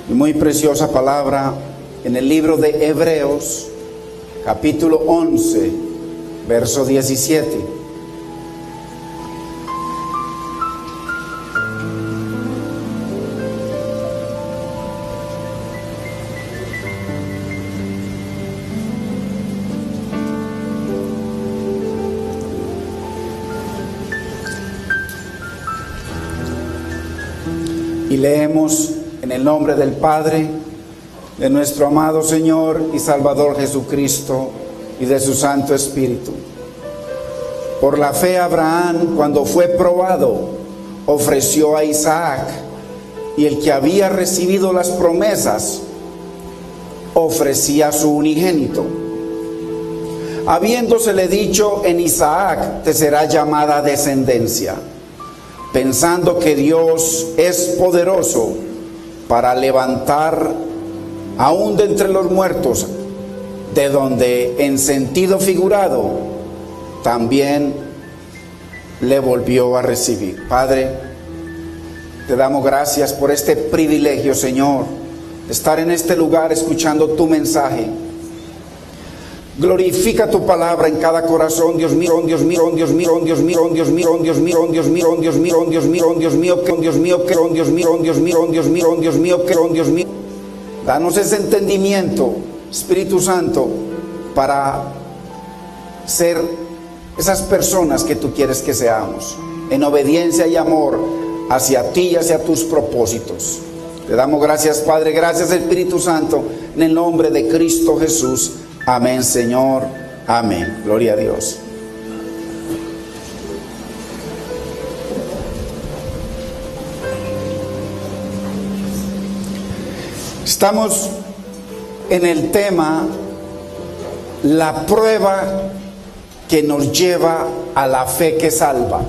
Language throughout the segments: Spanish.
Muy preciosa palabra en el libro de Hebreos, capítulo 11, verso 17. Y leemos en el nombre del Padre, de nuestro amado Señor y Salvador Jesucristo y de su Santo Espíritu. Por la fe Abraham, cuando fue probado, ofreció a Isaac, y el que había recibido las promesas ofrecía a su unigénito, habiéndosele dicho: en Isaac te será llamada descendencia, pensando que Dios es poderoso para levantar aún de entre los muertos, de donde en sentido figurado también le volvió a recibir. Padre, te damos gracias por este privilegio, Señor, de estar en este lugar escuchando tu mensaje. Glorifica tu palabra en cada corazón, Dios mío, Dios mío, Dios mío, Dios mío, Dios mío, Dios mío, Dios mío, Dios mío, Dios mío, Dios mío, Dios mío, Dios mío, Dios mío, Dios mío, Dios mío, Dios mío. Danos ese entendimiento, Espíritu Santo, para ser esas personas que tú quieres que seamos, en obediencia y amor hacia ti y hacia tus propósitos. Te damos gracias, Padre, gracias, Espíritu Santo, en el nombre de Cristo Jesús. Amén, Señor. Amén. Gloria a Dios. Estamos en el tema la prueba que nos lleva a la fe que salva.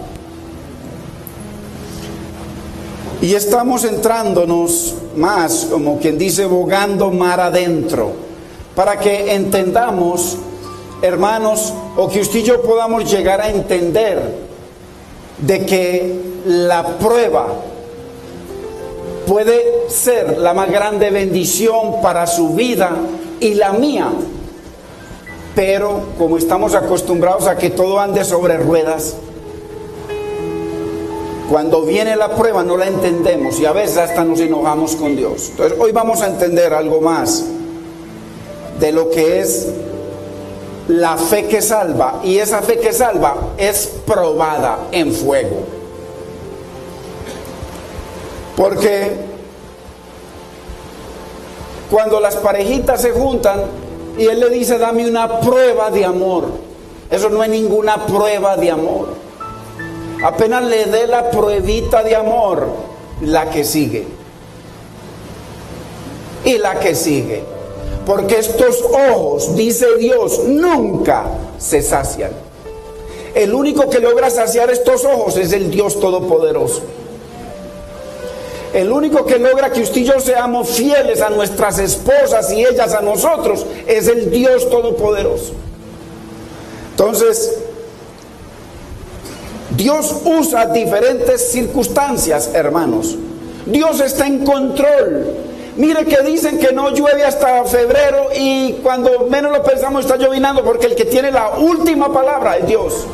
Y estamos entrándonos más, como quien dice, bogando mar adentro, para que entendamos, hermanos, o que usted y yo podamos llegar a entender de que la prueba puede ser la más grande bendición para su vida y la mía. Pero como estamos acostumbrados a que todo ande sobre ruedas, cuando viene la prueba no la entendemos y a veces hasta nos enojamos con Dios. Entonces hoy vamos a entender algo más de lo que es la fe que salva, y esa fe que salva es probada en fuego. Porque cuando las parejitas se juntan y él le dice: dame una prueba de amor, eso no es ninguna prueba de amor. Apenas le dé la pruebita de amor, la que sigue y la que sigue. Porque estos ojos, dice Dios, nunca se sacian. El único que logra saciar estos ojos es el Dios Todopoderoso. El único que logra que usted y yo seamos fieles a nuestras esposas y ellas a nosotros es el Dios Todopoderoso. Entonces, Dios usa diferentes circunstancias, hermanos. Dios está en control. Mire que dicen que no llueve hasta febrero, y cuando menos lo pensamos está llovinando, porque el que tiene la última palabra es Dios.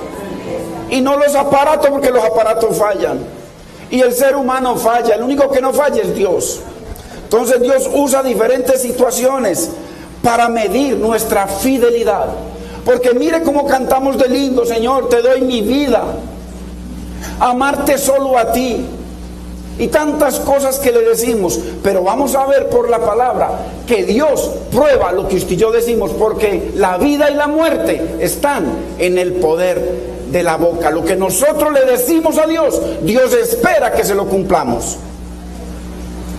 Y no los aparatos, porque los aparatos fallan. Y el ser humano falla, el único que no falla es Dios. Entonces Dios usa diferentes situaciones para medir nuestra fidelidad. Porque mire cómo cantamos de lindo: Señor, te doy mi vida, amarte solo a ti. Y tantas cosas que le decimos, pero vamos a ver por la palabra que Dios prueba lo que usted y yo decimos, porque la vida y la muerte están en el poder de la boca. Lo que nosotros le decimos a Dios, Dios espera que se lo cumplamos.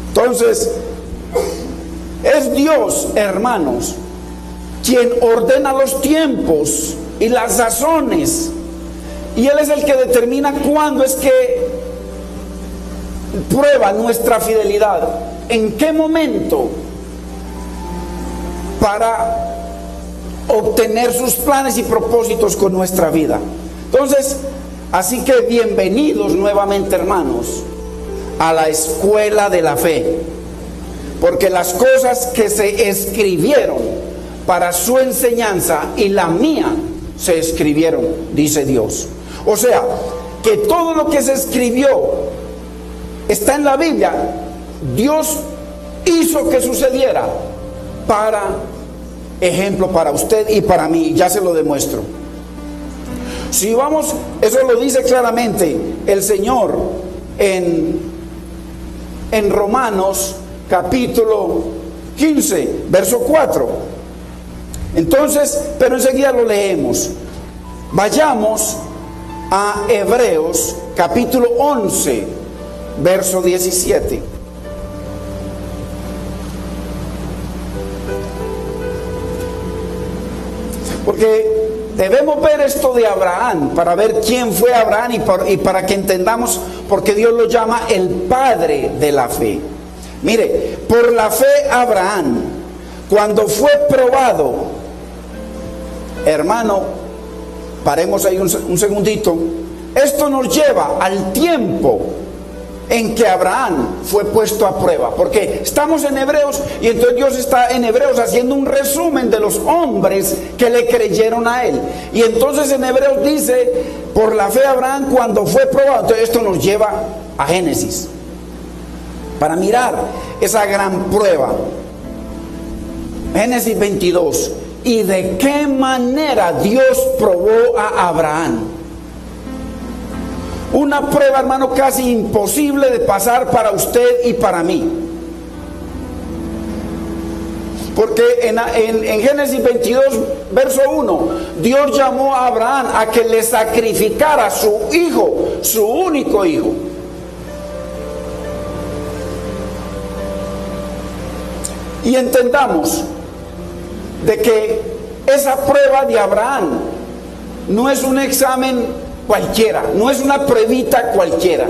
Entonces, es Dios, hermanos, quien ordena los tiempos y las sazones, y Él es el que determina cuándo es que prueba nuestra fidelidad, en qué momento, para obtener sus planes y propósitos con nuestra vida. Entonces, así que bienvenidos nuevamente, hermanos, a la escuela de la fe. porque las cosas que se escribieron para su enseñanza y la mía se escribieron, dice Dios. O sea, que todo lo que se escribió está en la Biblia, Dios hizo que sucediera para ejemplo para usted y para mí. Ya se lo demuestro. Si vamos, eso lo dice claramente el Señor en Romanos capítulo 15, verso 4. Entonces, pero enseguida lo leemos. Vayamos a Hebreos capítulo 11, verso 17. Porque debemos ver esto de Abraham para ver quién fue Abraham y para que entendamos por qué Dios lo llama el padre de la fe. Mire, por la fe Abraham, cuando fue probado, hermano, paremos ahí un segundito. Esto nos lleva al tiempo en que Abraham fue puesto a prueba, porque estamos en Hebreos y entonces Dios está en Hebreos haciendo un resumen de los hombres que le creyeron a él. Y entonces en Hebreos dice, por la fe Abraham cuando fue probado. Entonces esto nos lleva a Génesis para mirar esa gran prueba. Génesis 22. Y de qué manera Dios probó a Abraham. Una prueba, hermano, casi imposible de pasar para usted y para mí. Porque en Génesis 22, verso 1, Dios llamó a Abraham a que le sacrificara a su hijo, su único hijo. Y entendamos de que esa prueba de Abraham no es un examen cualquiera, no es una pruebita cualquiera.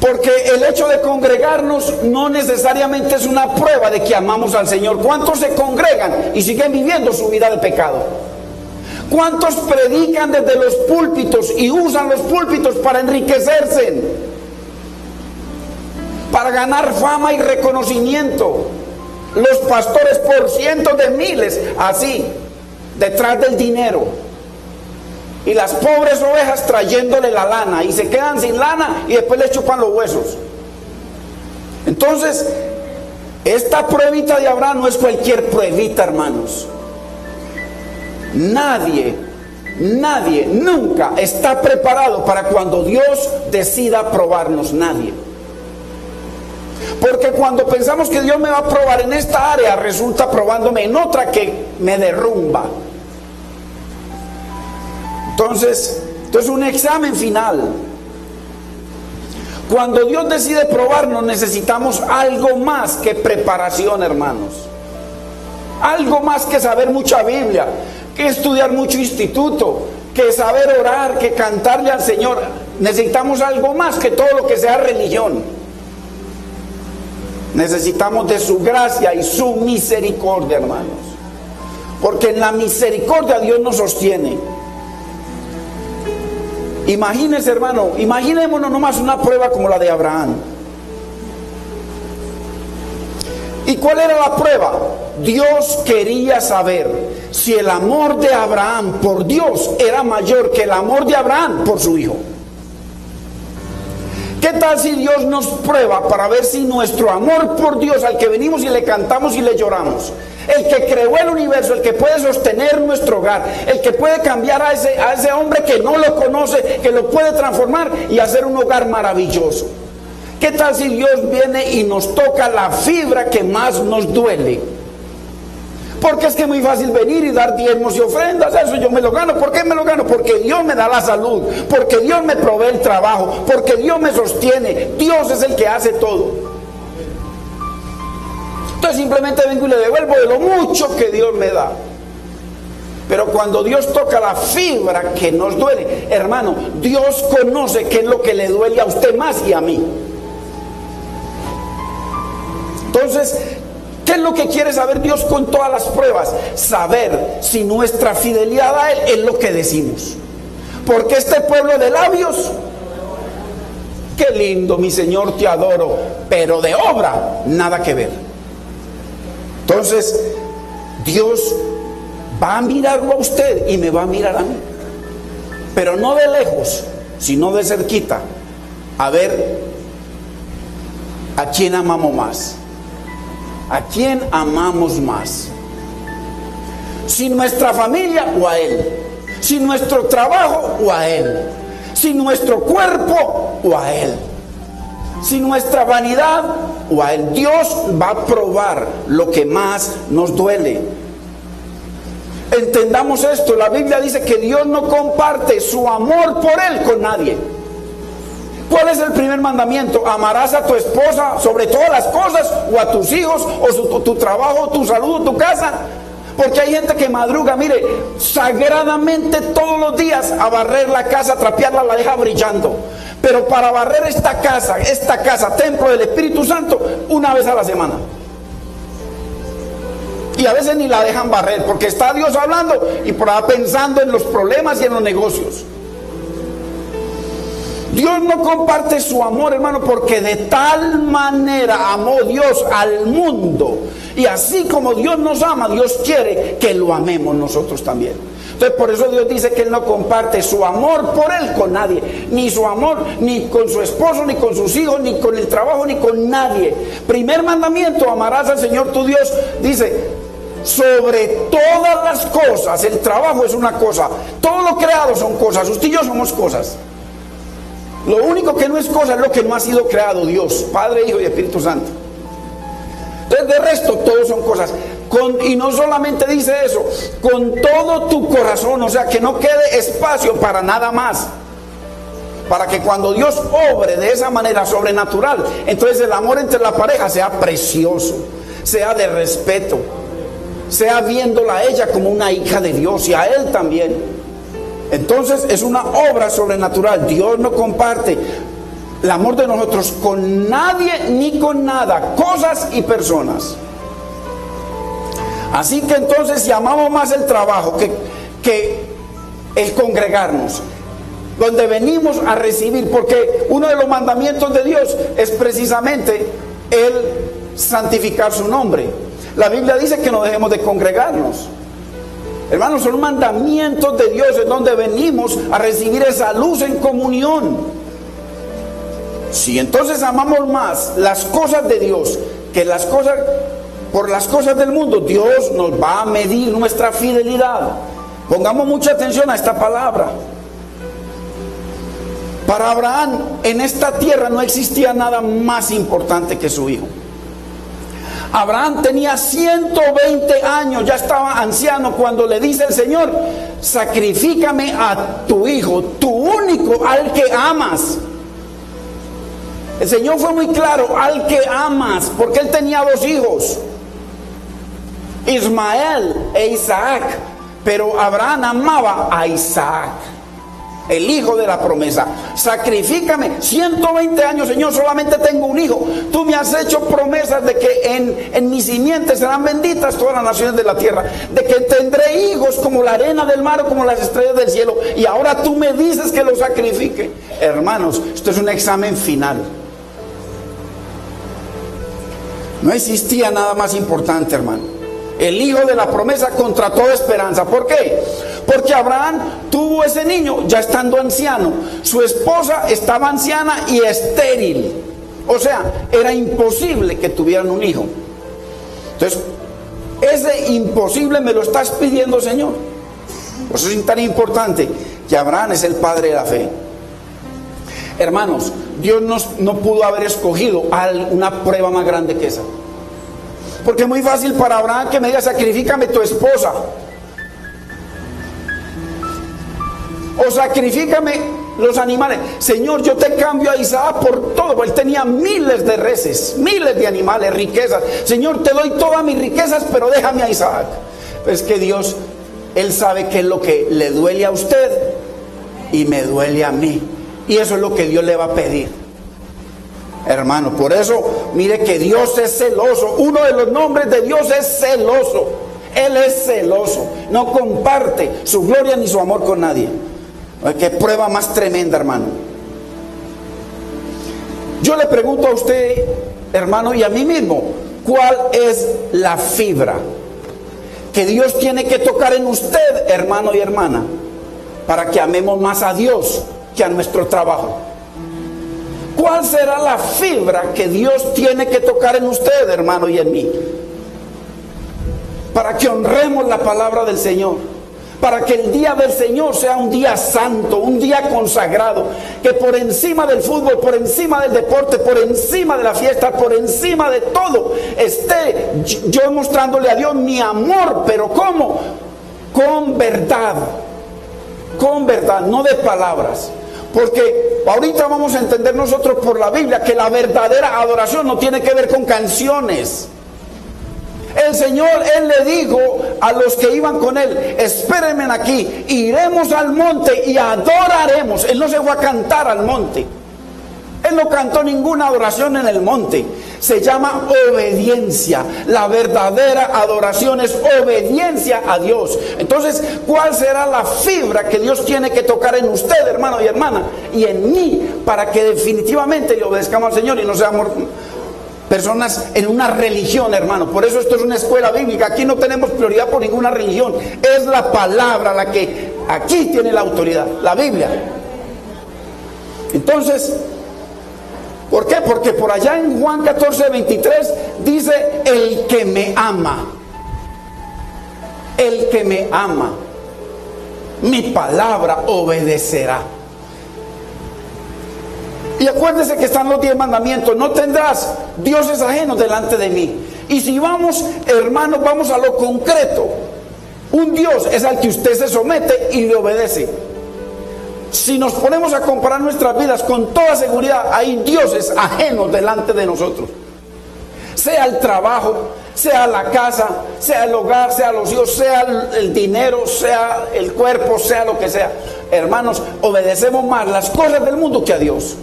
Porque el hecho de congregarnos no necesariamente es una prueba de que amamos al Señor. ¿Cuántos se congregan y siguen viviendo su vida de pecado? ¿Cuántos predican desde los púlpitos y usan los púlpitos para enriquecerse? Para ganar fama y reconocimiento. Los pastores por cientos de miles, así, detrás del dinero. Y las pobres ovejas trayéndole la lana y se quedan sin lana y después le chupan los huesos. Entonces, esta pruebita de Abraham no es cualquier pruebita, hermanos. Nadie, nunca está preparado para cuando Dios decida probarnos. Nadie. Porque cuando pensamos que Dios me va a probar en esta área, resulta probándome en otra que me derrumba. Entonces un examen final. Cuando Dios decide probarnos, necesitamos algo más que preparación, hermanos. Algo más que saber mucha Biblia, que estudiar mucho instituto, que saber orar, que cantarle al Señor. Necesitamos algo más que todo lo que sea religión. Necesitamos de su gracia y su misericordia, hermanos. Porque en la misericordia Dios nos sostiene. Imagínense, hermano, imaginémonos nomás una prueba como la de Abraham. ¿Y cuál era la prueba? Dios quería saber si el amor de Abraham por Dios era mayor que el amor de Abraham por su hijo. ¿Qué tal si Dios nos prueba para ver si nuestro amor por Dios, al que venimos y le cantamos y le lloramos, el que creó el universo, el que puede sostener nuestro hogar, el que puede cambiar a ese hombre que no lo conoce, que lo puede transformar y hacer un hogar maravilloso? ¿Qué tal si Dios viene y nos toca la fibra que más nos duele? Porque es que es muy fácil venir y dar diezmos y ofrendas, eso yo me lo gano. ¿Por qué me lo gano? Porque Dios me da la salud, porque Dios me provee el trabajo, porque Dios me sostiene. Dios es el que hace todo. Entonces simplemente vengo y le devuelvo de lo mucho que Dios me da. Pero cuando Dios toca la fibra que nos duele, hermano, Dios conoce qué es lo que le duele a usted más y a mí. Entonces, ¿qué es lo que quiere saber Dios con todas las pruebas? Saber si nuestra fidelidad a Él es lo que decimos. Porque este pueblo de labios, qué lindo, mi Señor, te adoro, pero de obra, nada que ver. Entonces, Dios va a mirarlo a usted y me va a mirar a mí, pero no de lejos, sino de cerquita, a ver a quién amamos más. ¿A quién amamos más? ¿Si nuestra familia o a Él? ¿Si nuestro trabajo o a Él? ¿Si nuestro cuerpo o a Él? ¿Si nuestra vanidad o a Él? Dios va a probar lo que más nos duele. Entendamos esto, la Biblia dice que Dios no comparte su amor por Él con nadie. ¿Cuál es el primer mandamiento? ¿Amarás a tu esposa sobre todas las cosas, o a tus hijos, o tu trabajo, tu salud, tu casa? Porque hay gente que madruga, mire, sagradamente todos los días a barrer la casa, a trapearla, la deja brillando. Pero para barrer esta casa, templo del Espíritu Santo, una vez a la semana. Y a veces ni la dejan barrer, porque está Dios hablando y por ahí pensando en los problemas y en los negocios. Dios no comparte su amor, hermano, porque de tal manera amó Dios al mundo. Y así como Dios nos ama, Dios quiere que lo amemos nosotros también. Entonces por eso Dios dice que Él no comparte su amor por Él con nadie. Ni su amor, ni con su esposo, ni con sus hijos, ni con el trabajo, ni con nadie. Primer mandamiento, amarás al Señor tu Dios. Dice, sobre todas las cosas. El trabajo es una cosa, todo lo creado son cosas. Usted y yo somos cosas. Lo único que no es cosa es lo que no ha sido creado: Dios, Padre, Hijo y Espíritu Santo. Entonces de resto todos son cosas. Y no solamente dice eso, con todo tu corazón, o sea, que no quede espacio para nada más, para que cuando Dios obre de esa manera sobrenatural, entonces el amor entre la pareja sea precioso, sea de respeto, sea viéndola a ella como una hija de Dios y a Él también. Entonces es una obra sobrenatural. Dios no comparte el amor de nosotros con nadie ni con nada, cosas y personas. Así que entonces, si amamos más el trabajo que el congregarnos, donde venimos a recibir, porque uno de los mandamientos de Dios es precisamente el santificar su nombre. La Biblia dice que no dejemos de congregarnos. Hermanos, son mandamientos de Dios en donde venimos a recibir esa luz en comunión. Si entonces amamos más las cosas de Dios que las cosas, por las cosas del mundo, Dios nos va a medir nuestra fidelidad. Pongamos mucha atención a esta palabra. Para Abraham, en esta tierra no existía nada más importante que su hijo. Abraham tenía 120 años, ya estaba anciano cuando le dice el Señor: sacrifícame a tu hijo, tu único, al que amas. El Señor fue muy claro: al que amas, porque él tenía dos hijos, Ismael e Isaac, pero Abraham amaba a Isaac, el hijo de la promesa. Sacrifícame. 120 años, Señor, solamente tengo un hijo. Tú me has hecho promesas de que en mi simiente serán benditas todas las naciones de la tierra, de que tendré hijos como la arena del mar o como las estrellas del cielo, y ahora tú me dices que lo sacrifique. Hermanos, esto es un examen final. No existía nada más importante, hermano. El hijo de la promesa contra toda esperanza. ¿Por qué? Porque Abraham tuvo ese niño ya estando anciano. Su esposa estaba anciana y estéril. O sea, era imposible que tuvieran un hijo. Entonces, ese imposible me lo estás pidiendo, Señor. Por eso es tan importante que Abraham es el padre de la fe. Hermanos, Dios no pudo haber escogido una prueba más grande que esa. Porque es muy fácil para Abraham que me diga: sacrifícame tu esposa, o sacrifícame los animales. Señor, yo te cambio a Isaac por todo. Él tenía miles de reses, miles de animales, riquezas. Señor, te doy todas mis riquezas, pero déjame a Isaac. Es que Dios, Él sabe qué es lo que le duele a usted y me duele a mí, y eso es lo que Dios le va a pedir. Hermano, por eso mire que Dios es celoso. Uno de los nombres de Dios es celoso. Él es celoso, no comparte su gloria ni su amor con nadie. Qué prueba más tremenda, hermano. Yo le pregunto a usted, hermano, y a mí mismo, ¿cuál es la fibra que Dios tiene que tocar en usted, hermano y hermana, para que amemos más a Dios que a nuestro trabajo? ¿Cuál será la fibra que Dios tiene que tocar en usted, hermano, y en mí, para que honremos la palabra del Señor? Para que el día del Señor sea un día santo, un día consagrado, que por encima del fútbol, por encima del deporte, por encima de la fiesta, por encima de todo, esté yo mostrándole a Dios mi amor. ¿Pero cómo? Con verdad, no de palabras. Porque ahorita vamos a entender nosotros por la Biblia que la verdadera adoración no tiene que ver con canciones. El Señor, Él le dijo a los que iban con Él: espérenme aquí, iremos al monte y adoraremos. Él no se fue a cantar al monte. Él no cantó ninguna adoración en el monte. Se llama obediencia. La verdadera adoración es obediencia a Dios. Entonces, ¿cuál será la fibra que Dios tiene que tocar en usted, hermano y hermana, y en mí, para que definitivamente le obedezcamos al Señor y no seamos personas en una religión, hermano? Por eso esto es una escuela bíblica. Aquí no tenemos prioridad por ninguna religión. Es la palabra la que aquí tiene la autoridad, la Biblia. Entonces, ¿por qué? Porque por allá en Juan 14:23 dice: el que me ama, mi palabra obedecerá. Y acuérdese que están los 10 mandamientos: no tendrás dioses ajenos delante de mí. Y si vamos, hermanos, vamos a lo concreto. Un Dios es al que usted se somete y le obedece. Si nos ponemos a comparar nuestras vidas, con toda seguridad hay dioses ajenos delante de nosotros. Sea el trabajo, sea la casa, sea el hogar, sea los hijos, sea el dinero, sea el cuerpo, sea lo que sea. Hermanos, obedecemos más las cosas del mundo que a Dios.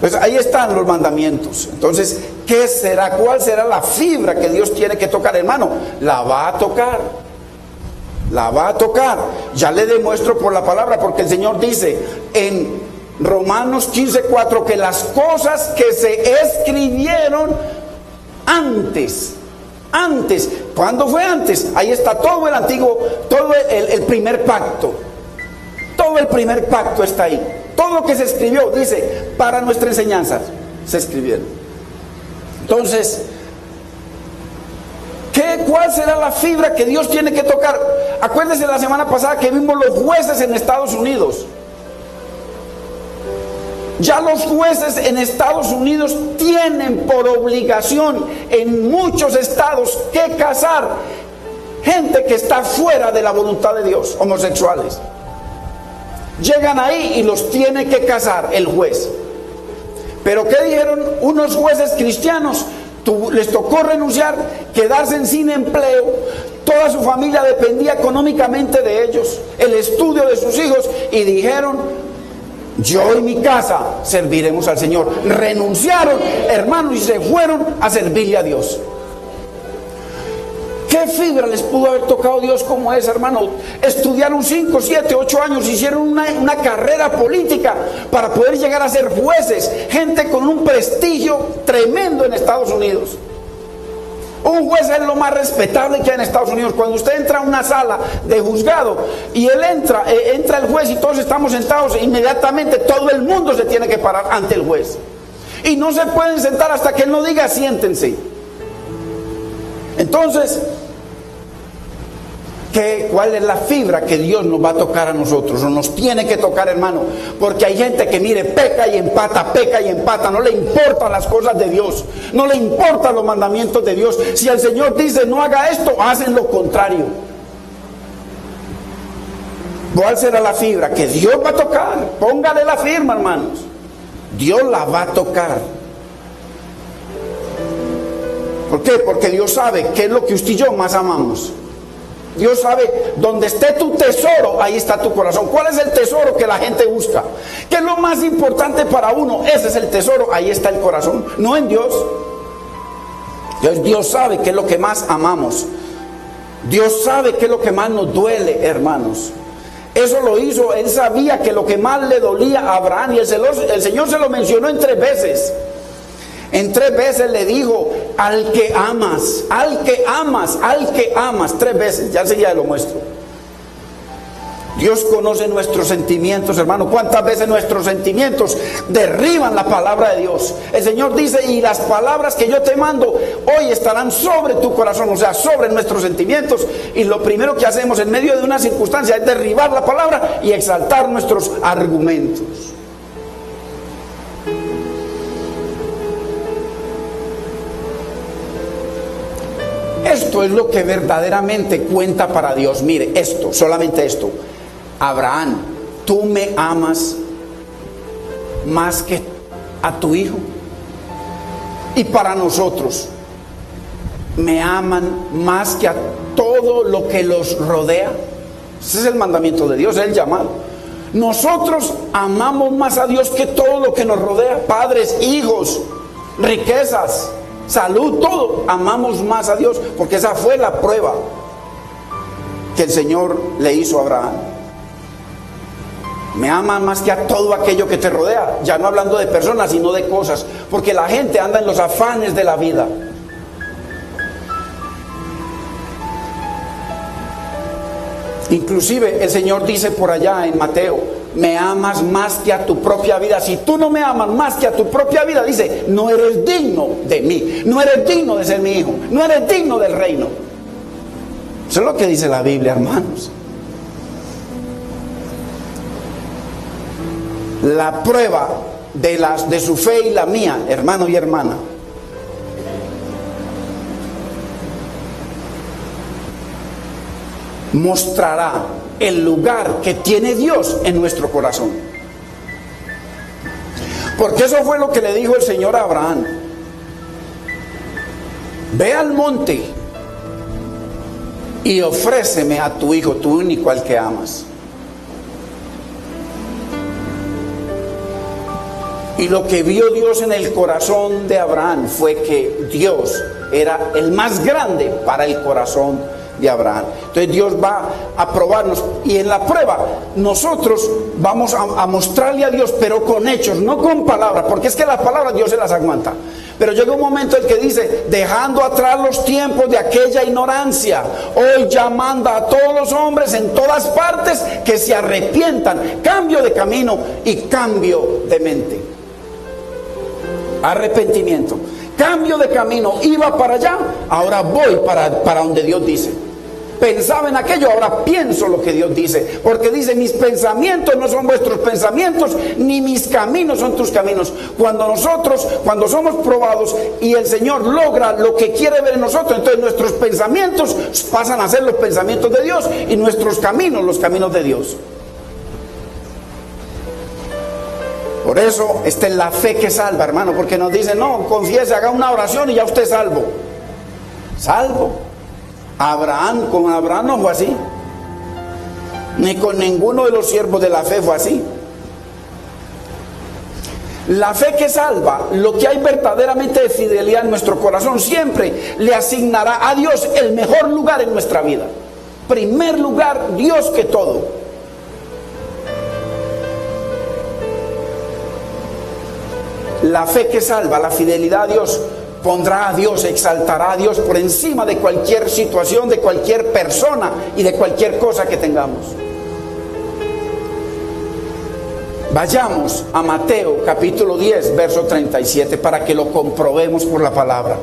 Pues ahí están los mandamientos. Entonces, ¿qué será? ¿Cuál será la fibra que Dios tiene que tocar, hermano? La va a tocar. La va a tocar. Ya le demuestro por la palabra, porque el Señor dice en Romanos 15:4 que las cosas que se escribieron antes. ¿Cuándo fue antes? Ahí está todo el antiguo, todo el primer pacto. Todo el primer pacto está ahí. Todo lo que se escribió, dice, para nuestra enseñanza se escribieron. Entonces, ¿cuál será la fibra que Dios tiene que tocar? Acuérdense la semana pasada que vimos los jueces en Estados Unidos. Ya los jueces en Estados Unidos tienen por obligación en muchos estados que casar gente que está fuera de la voluntad de Dios, homosexuales. Llegan ahí y los tiene que casar el juez. Pero ¿qué dijeron unos jueces cristianos? Les tocó renunciar, quedarse sin empleo. Toda su familia dependía económicamente de ellos, el estudio de sus hijos, y dijeron: yo y mi casa serviremos al Señor. Renunciaron, hermanos, y se fueron a servirle a Dios. ¿Qué fibra les pudo haber tocado Dios como esa, hermano? Estudiaron 5, 7, 8 años, hicieron una carrera política para poder llegar a ser jueces, gente con un prestigio tremendo en Estados Unidos. Un juez es lo más respetable que hay en Estados Unidos. Cuando usted entra a una sala de juzgado y él entra el juez y todos estamos sentados, inmediatamente todo el mundo se tiene que parar ante el juez. Y no se pueden sentar hasta que él no diga siéntense. Entonces, ¿cuál es la fibra que Dios nos va a tocar a nosotros? O nos tiene que tocar, hermano. Porque hay gente que, mire, peca y empata. No le importan las cosas de Dios. No le importan los mandamientos de Dios. Si el Señor dice no haga esto, hacen lo contrario. ¿Cuál será la fibra que Dios va a tocar? Póngale la firma, hermanos. Dios la va a tocar. ¿Por qué? Porque Dios sabe qué es lo que usted y yo más amamos. Dios sabe, donde esté tu tesoro, ahí está tu corazón. ¿Cuál es el tesoro que la gente busca? ¿Qué es lo más importante para uno? Ese es el tesoro, ahí está el corazón, no en Dios. Dios sabe qué es lo que más amamos. Dios sabe qué es lo que más nos duele, hermanos. Eso lo hizo, él sabía que lo que más le dolía a Abraham, y el Señor se lo mencionó en 3 veces. En 3 veces le dijo: al que amas, al que amas, al que amas. 3 veces, ya enseguida lo muestro. Dios conoce nuestros sentimientos, hermano. ¿Cuántas veces nuestros sentimientos derriban la palabra de Dios? El Señor dice: y las palabras que yo te mando hoy estarán sobre tu corazón, o sea, sobre nuestros sentimientos. Y lo primero que hacemos en medio de una circunstancia es derribar la palabra y exaltar nuestros argumentos. Esto es lo que verdaderamente cuenta para Dios. Mire, esto, solamente esto. Abraham, tú me amas más que a tu hijo. Y para nosotros, me aman más que a todo lo que los rodea. Ese es el mandamiento de Dios, es el llamado. Nosotros amamos más a Dios que todo lo que nos rodea. Padres, hijos, riquezas, salud, todo. Amamos más a Dios, porque esa fue la prueba que el Señor le hizo a Abraham. Me ama más que a todo aquello que te rodea. Ya no hablando de personas, sino de cosas. Porque la gente anda en los afanes de la vida. Inclusive el Señor dice por allá en Mateo: me amas más que a tu propia vida. Si tú no me amas más que a tu propia vida, dice, no eres digno de mí. No eres digno de ser mi hijo. No eres digno del reino. Eso es lo que dice la Biblia, hermanos. La prueba de su fe y la mía, hermano y hermana, mostrará el lugar que tiene Dios en nuestro corazón. Porque eso fue lo que le dijo el Señor a Abraham: ve al monte y ofréceme a tu hijo, tu único, al que amas. Y lo que vio Dios en el corazón de Abraham fue que Dios era el más grande para el corazón de Abraham. Entonces Dios va a probarnos, y en la prueba nosotros vamos a mostrarle a Dios, pero con hechos, no con palabras, porque es que las palabras Dios se las aguanta. Pero llega un momento en que dice: dejando atrás los tiempos de aquella ignorancia, hoy ya manda a todos los hombres en todas partes que se arrepientan, cambio de camino y cambio de mente. Arrepentimiento, cambio de camino. Iba para allá, ahora voy para donde Dios dice. Pensaba en aquello, ahora pienso lo que Dios dice. Porque dice: mis pensamientos no son vuestros pensamientos, ni mis caminos son tus caminos. Cuando somos probados y el Señor logra lo que quiere ver en nosotros, entonces nuestros pensamientos pasan a ser los pensamientos de Dios, y nuestros caminos los caminos de Dios. Por eso esta es la fe que salva, hermano, porque nos dice: no, confiese, haga una oración y ya usted es salvo. Salvo. Con Abraham no fue así, ni con ninguno de los siervos de la fe fue así. La fe que salva, lo que hay verdaderamente de fidelidad en nuestro corazón, siempre le asignará a Dios el mejor lugar en nuestra vida. Primer lugar, Dios que todo. La fe que salva, la fidelidad a Dios, pondrá a Dios, exaltará a Dios por encima de cualquier situación, de cualquier persona y de cualquier cosa que tengamos. Vayamos a Mateo capítulo 10, verso 37, para que lo comprobemos por la palabra.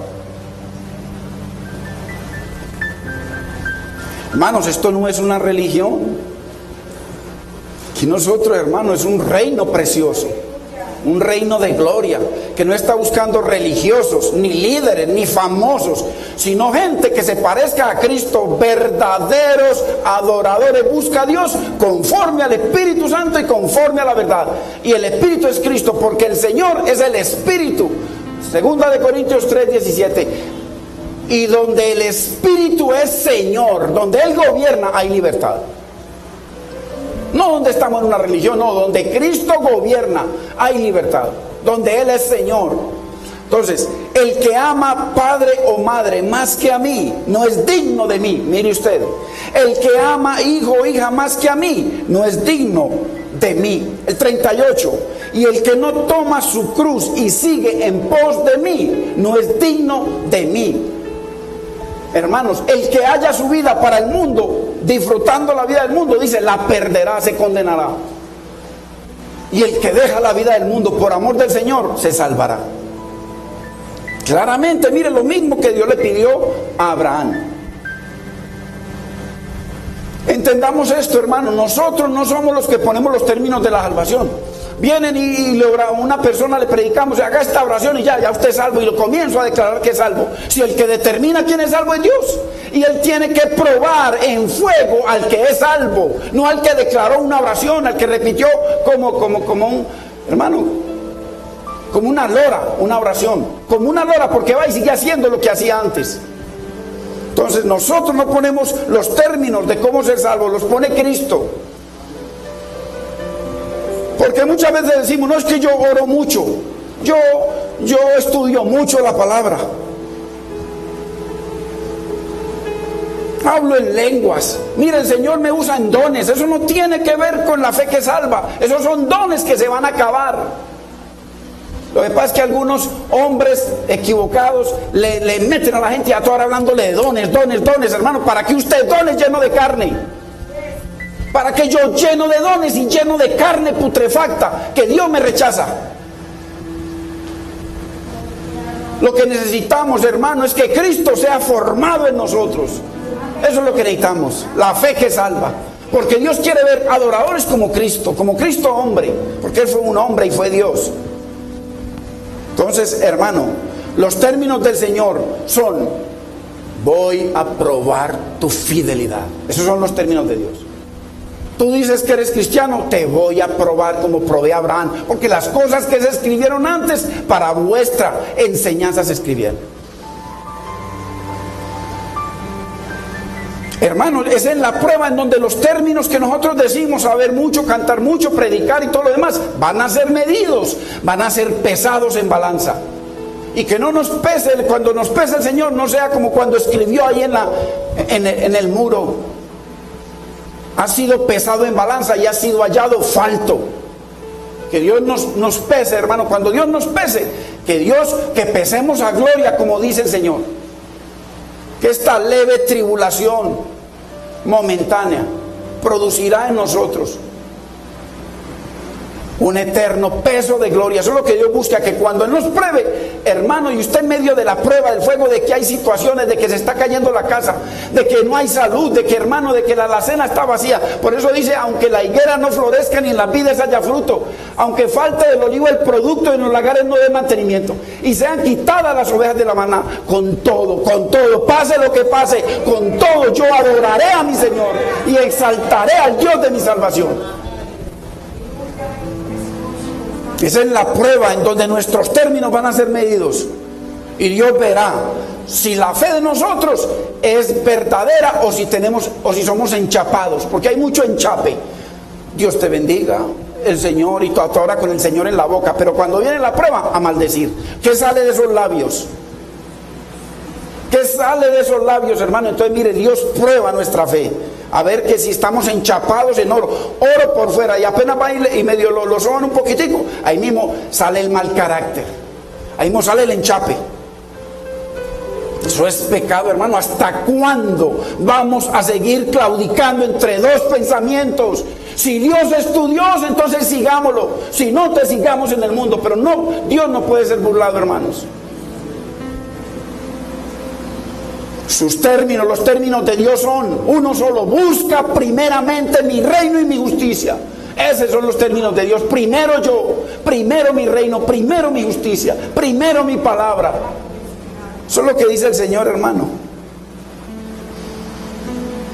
Hermanos, esto no es una religión. Aquí nosotros, hermanos, es un reino precioso. Un reino de gloria, que no está buscando religiosos, ni líderes, ni famosos, sino gente que se parezca a Cristo, verdaderos adoradores. Busca a Dios conforme al Espíritu Santo y conforme a la verdad. Y el Espíritu es Cristo, porque el Señor es el Espíritu. Segunda de Corintios 3:17. Y donde el Espíritu es Señor, donde Él gobierna, hay libertad. No donde estamos en una religión, no, donde Cristo gobierna hay libertad, donde Él es Señor. Entonces, el que ama padre o madre más que a mí, no es digno de mí. Mire usted, el que ama hijo o hija más que a mí, no es digno de mí. El 38, y el que no toma su cruz y sigue en pos de mí, no es digno de mí. Hermanos, el que haya su vida para el mundo, disfrutando la vida del mundo, dice, la perderá, se condenará. Y el que deja la vida del mundo por amor del Señor, se salvará. Claramente, mire lo mismo que Dios le pidió a Abraham. Entendamos esto, hermano. Nosotros no somos los que ponemos los términos de la salvación. Vienen y a una persona le predicamos, haga esta oración y ya usted es salvo, y lo comienzo a declarar que es salvo. Si el que determina quién es salvo es Dios, y Él tiene que probar en fuego al que es salvo, no al que declaró una oración, al que repitió como un hermano, como una lora, una oración, como una lora, porque va y sigue haciendo lo que hacía antes. Entonces nosotros no ponemos los términos de cómo ser salvo, los pone Cristo. Porque muchas veces decimos, no, es que yo oro mucho, yo estudio mucho la palabra, hablo en lenguas, mire, el Señor me usa en dones. Eso no tiene que ver con la fe que salva, esos son dones que se van a acabar. Lo que pasa es que algunos hombres equivocados le meten a la gente a toda hora hablándole de dones, hermano. ¿Para qué usted dones lleno de carne? ¿Para qué yo lleno de dones y lleno de carne putrefacta que Dios me rechaza? Lo que necesitamos, hermano, es que Cristo sea formado en nosotros. Eso es lo que necesitamos, la fe que salva. Porque Dios quiere ver adoradores como Cristo hombre, porque Él fue un hombre y fue Dios. Entonces, hermano, los términos del Señor son: voy a probar tu fidelidad. Esos son los términos de Dios. Tú dices que eres cristiano, te voy a probar como probé a Abraham, porque las cosas que se escribieron antes para vuestra enseñanza se escribieron. Hermano, es en la prueba en donde los términos que nosotros decimos saber mucho, cantar mucho, predicar y todo lo demás, van a ser medidos, van a ser pesados en balanza. Y que no nos pese, cuando nos pese el Señor, no sea como cuando escribió ahí en el muro: ha sido pesado en balanza y ha sido hallado falto. Que Dios nos pese, hermano. Cuando Dios nos pese, que pesemos a gloria, como dice el Señor. Que esta leve tribulación momentánea producirá en nosotros un eterno peso de gloria. Eso es lo que Dios busca, que cuando Él nos pruebe, hermano, y usted en medio de la prueba, del fuego, de que hay situaciones, de que se está cayendo la casa, de que no hay salud, de que, hermano, de que la alacena está vacía. Por eso dice: aunque la higuera no florezca ni en las vides haya fruto, aunque falte del olivo el producto y en los lagares no dé mantenimiento, y sean quitadas las ovejas de la manada, con todo, pase lo que pase, con todo yo adoraré a mi Señor y exaltaré al Dios de mi salvación. Esa es la prueba en donde nuestros términos van a ser medidos. Y Dios verá si la fe de nosotros es verdadera o si somos enchapados. Porque hay mucho enchape. Dios te bendiga, el Señor, y toda hora con el Señor en la boca. Pero cuando viene la prueba, a maldecir. ¿Qué sale de esos labios? ¿Qué sale de esos labios, hermano? Entonces, mire, Dios prueba nuestra fe. A ver que si estamos enchapados en oro por fuera, y apenas va y medio lo soban un poquitico, ahí mismo sale el mal carácter, ahí mismo sale el enchape. Eso es pecado, hermano. ¿Hasta cuándo vamos a seguir claudicando entre dos pensamientos? Si Dios es tu Dios, entonces sigámoslo. Si no, te sigamos en el mundo. Pero no, Dios no puede ser burlado, hermanos. Sus términos, los términos de Dios son uno solo: busca primeramente mi reino y mi justicia. Esos son los términos de Dios. Primero yo, primero mi reino, primero mi justicia, primero mi palabra. Eso es lo que dice el Señor, hermano.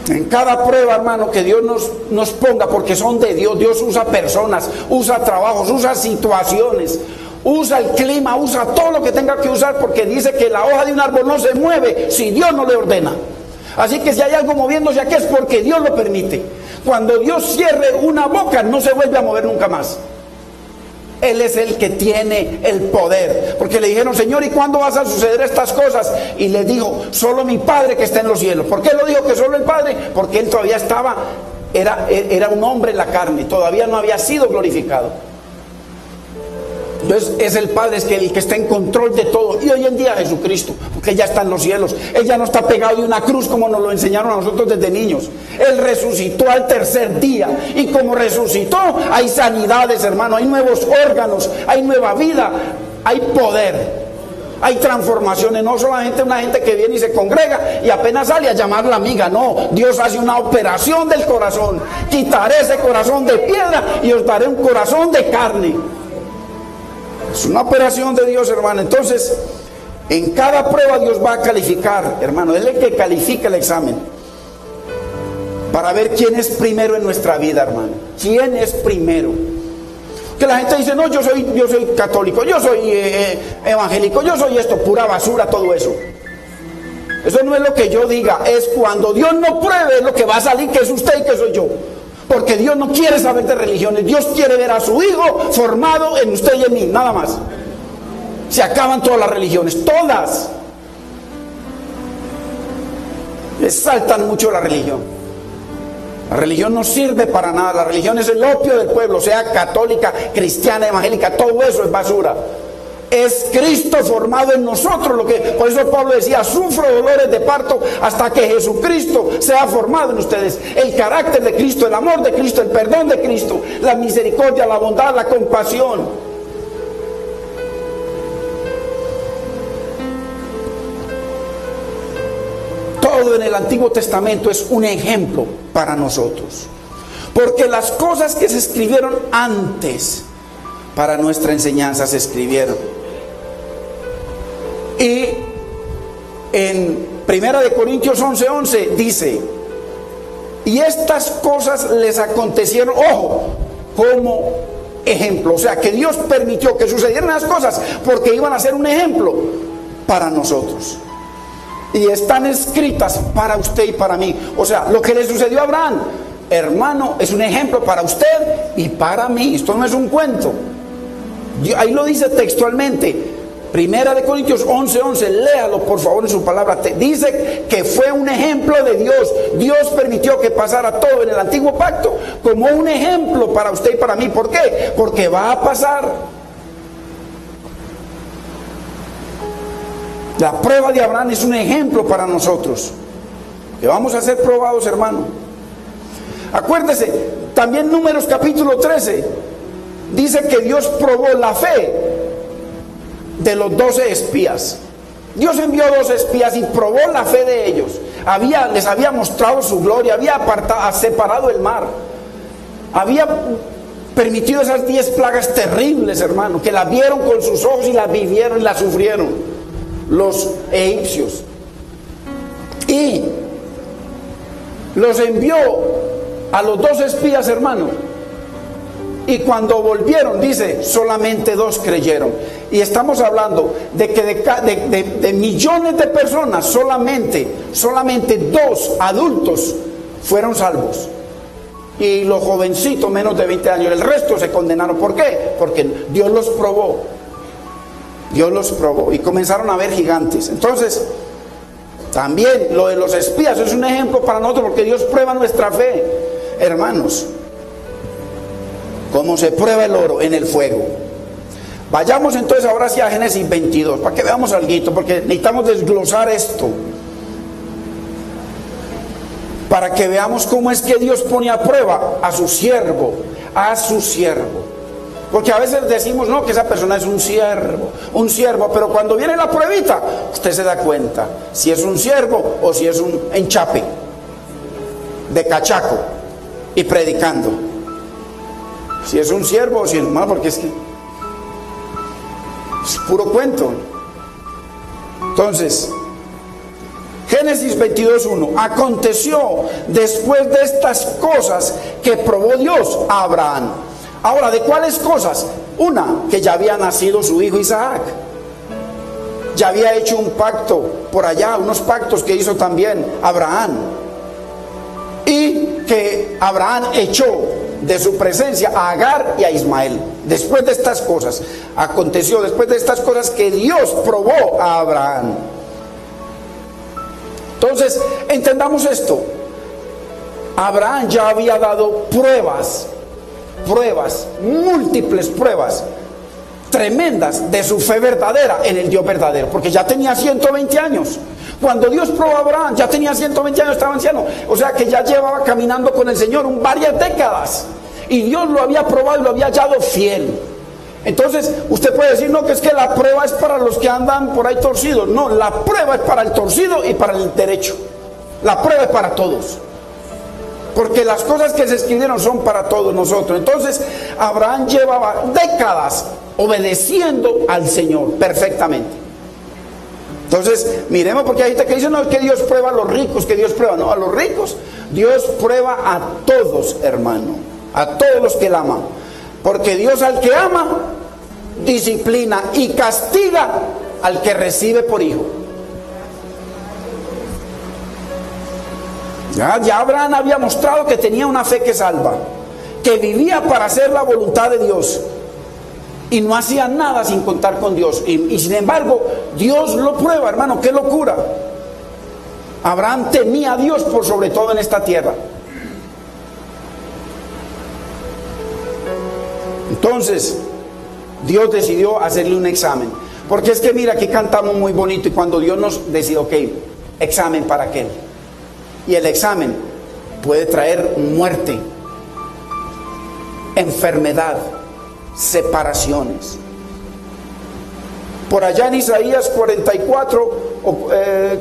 En cada prueba, hermano, que Dios nos ponga, porque son de Dios. Dios usa personas, usa trabajos, usa situaciones, usa el clima, usa todo lo que tenga que usar, porque dice que la hoja de un árbol no se mueve si Dios no le ordena. Así que si hay algo moviéndose aquí es porque Dios lo permite. Cuando Dios cierre una boca, no se vuelve a mover nunca más. Él es el que tiene el poder. Porque le dijeron: Señor, ¿y cuándo vas a suceder estas cosas? Y le dijo: solo mi Padre que está en los cielos. ¿Por qué lo dijo que solo el Padre? Porque él todavía era un hombre en la carne, todavía no había sido glorificado. Entonces es el Padre el que está en control de todo. Y hoy en día Jesucristo, porque Él ya está en los cielos. Él ya no está pegado de una cruz como nos lo enseñaron a nosotros desde niños. Él resucitó al tercer día. Y como resucitó, hay sanidades, hermano. Hay nuevos órganos, hay nueva vida, hay poder, hay transformaciones. No solamente una gente que viene y se congrega y apenas sale a llamar a la amiga. No, Dios hace una operación del corazón. Quitaré ese corazón de piedra y os daré un corazón de carne. Es una operación de Dios, hermano. Entonces, en cada prueba Dios va a calificar, hermano. Él es el que califica el examen para ver quién es primero en nuestra vida, hermano. ¿Quién es primero? Que la gente dice: no, yo soy católico, yo soy evangélico, yo soy esto, pura basura, todo eso. Eso no es lo que yo diga, es cuando Dios no pruebe lo que va a salir, que es usted y que soy yo. Porque Dios no quiere saber de religiones. Dios quiere ver a su Hijo formado en usted y en mí, nada más. Se acaban todas las religiones, todas. Exaltan mucho la religión. La religión no sirve para nada. La religión es el opio del pueblo, sea católica, cristiana, evangélica, todo eso es basura. Es Cristo formado en nosotros, por eso Pablo decía: sufro dolores de parto hasta que Jesucristo sea formado en ustedes. El carácter de Cristo, el amor de Cristo, el perdón de Cristo, la misericordia, la bondad, la compasión. Todo en el Antiguo Testamento es un ejemplo para nosotros, porque las cosas que se escribieron antes para nuestra enseñanza se escribieron. Y en 1 Corintios 11:11 dice: y estas cosas les acontecieron, ojo, como ejemplo. O sea, que Dios permitió que sucedieran las cosas porque iban a ser un ejemplo para nosotros. Y están escritas para usted y para mí. O sea, lo que le sucedió a Abraham, hermano, es un ejemplo para usted y para mí. Esto no es un cuento. Ahí lo dice textualmente. 1 Corintios 11:11, léalo por favor en su palabra. Dice que fue un ejemplo de Dios. Dios permitió que pasara todo en el antiguo pacto como un ejemplo para usted y para mí. ¿Por qué? Porque va a pasar. La prueba de Abraham es un ejemplo para nosotros, que vamos a ser probados, hermano. Acuérdese, también Números capítulo 13 dice que Dios probó la fe de los 12 espías. Dios envió 12 espías y probó la fe de ellos. Les había mostrado su gloria, había separado el mar, había permitido esas 10 plagas terribles, hermano, que las vieron con sus ojos y las vivieron y las sufrieron los egipcios. Y los envió a los 2 espías, hermano. Y cuando volvieron, dice, solamente 2 creyeron. Y estamos hablando de que de millones de personas, solamente 2 adultos fueron salvos. Y los jovencitos, menos de 20 años, el resto se condenaron. ¿Por qué? Porque Dios los probó. Dios los probó y comenzaron a ver gigantes. Entonces, también lo de los espías es un ejemplo para nosotros, porque Dios prueba nuestra fe, hermanos. Como se prueba el oro en el fuego. Vayamos entonces ahora hacia Génesis 22, para que veamos algo, porque necesitamos desglosar esto, para que veamos cómo es que Dios pone a prueba a su siervo, porque a veces decimos, no, que esa persona es un siervo, pero cuando viene la pruebita, usted se da cuenta si es un siervo o si es un enchape de cachaco y predicando. Si es un siervo o si es malo, porque es que es puro cuento. Entonces, Génesis 22:1. Aconteció después de estas cosas que probó Dios a Abraham. Ahora, ¿de cuáles cosas? Una, que ya había nacido su hijo Isaac. Ya había hecho un pacto por allá, unos pactos que hizo también Abraham. Y que Abraham echó de su presencia a Agar y a Ismael. Después de estas cosas, aconteció después de estas cosas que Dios probó a Abraham. Entonces, entendamos esto. Abraham ya había dado pruebas, múltiples pruebas, tremendas de su fe verdadera en el Dios verdadero, porque ya tenía 120 años. Cuando Dios probó a Abraham, ya tenía 120 años, estaba anciano. O sea que ya llevaba caminando con el Señor varias décadas. Y Dios lo había probado y lo había hallado fiel. Entonces, usted puede decir, no, que es que la prueba es para los que andan por ahí torcidos. No, la prueba es para el torcido y para el derecho. La prueba es para todos. Porque las cosas que se escribieron son para todos nosotros. Entonces, Abraham llevaba décadas obedeciendo al Señor perfectamente. Entonces, miremos, porque hay gente que dice, no, es que Dios prueba a los ricos, que Dios prueba. No, a los ricos, Dios prueba a todos, hermano, a todos los que Él ama. Porque Dios al que ama, disciplina y castiga al que recibe por hijo. Ya Abraham había mostrado que tenía una fe que salva, que vivía para hacer la voluntad de Dios. Y no hacía nada sin contar con Dios. Y sin embargo, Dios lo prueba, hermano. ¡Qué locura! Abraham temía a Dios por sobre todo en esta tierra. Entonces, Dios decidió hacerle un examen. Porque es que mira, aquí cantamos muy bonito. Y cuando Dios nos decide, ok, examen para aquel. Y el examen puede traer muerte, enfermedad, separaciones. Por allá en Isaías 44,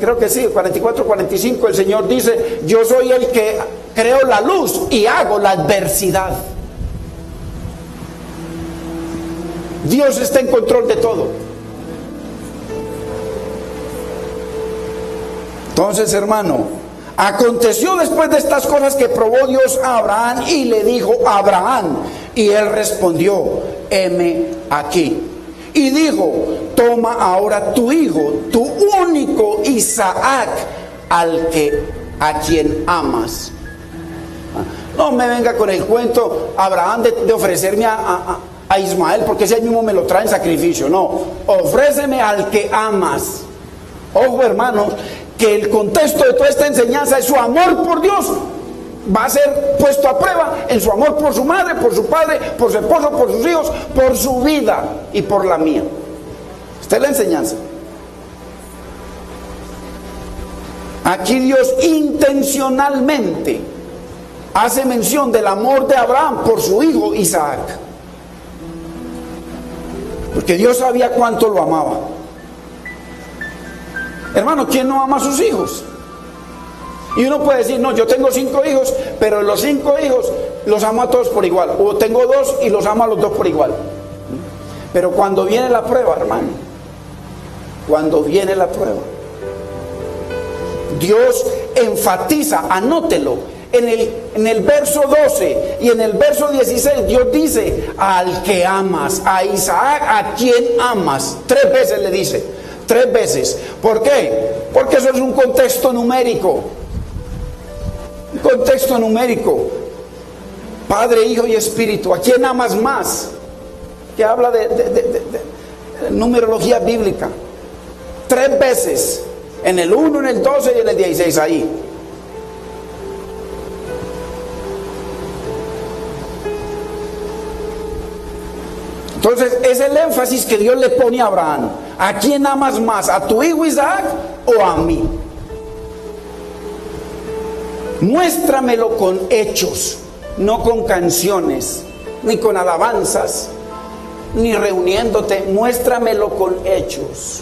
creo que sí, 44, 45, el Señor dice, yo soy el que creo la luz y hago la adversidad. Dios está en control de todo. Entonces, hermano, aconteció después de estas cosas que probó Dios a Abraham y le dijo, Abraham, y él respondió, heme aquí. Y dijo, toma ahora tu hijo, tu único Isaac, a quien amas. No me venga con el cuento, Abraham, de ofrecerme a Ismael, porque ese mismo me lo trae en sacrificio. No, ofréceme al que amas. Ojo, hermanos, que el contexto de toda esta enseñanza es su amor por Dios. Va a ser puesto a prueba en su amor por su madre, por su padre, por su esposo, por sus hijos, por su vida y por la mía. Esta es la enseñanza. Aquí Dios intencionalmente hace mención del amor de Abraham por su hijo Isaac. Porque Dios sabía cuánto lo amaba. Hermano, ¿quién no ama a sus hijos? Y uno puede decir, no, yo tengo 5 hijos, pero los 5 hijos los amo a todos por igual. O tengo 2 y los amo a los 2 por igual. Pero cuando viene la prueba, hermano, cuando viene la prueba, Dios enfatiza, anótelo, en el verso 12 y en el verso 16, Dios dice, al que amas, a Isaac, a quien amas. 3 veces le dice, 3 veces. ¿Por qué? Porque eso es un contexto numérico. Un contexto numérico. Padre, Hijo y Espíritu. ¿A quién amas más? Que habla de numerología bíblica. 3 veces. En el 1, en el 12 y en el 16 ahí. Entonces es el énfasis que Dios le pone a Abraham. ¿A quién amas más? ¿A tu hijo Isaac o a mí? Muéstramelo con hechos, no con canciones, ni con alabanzas, ni reuniéndote. Muéstramelo con hechos.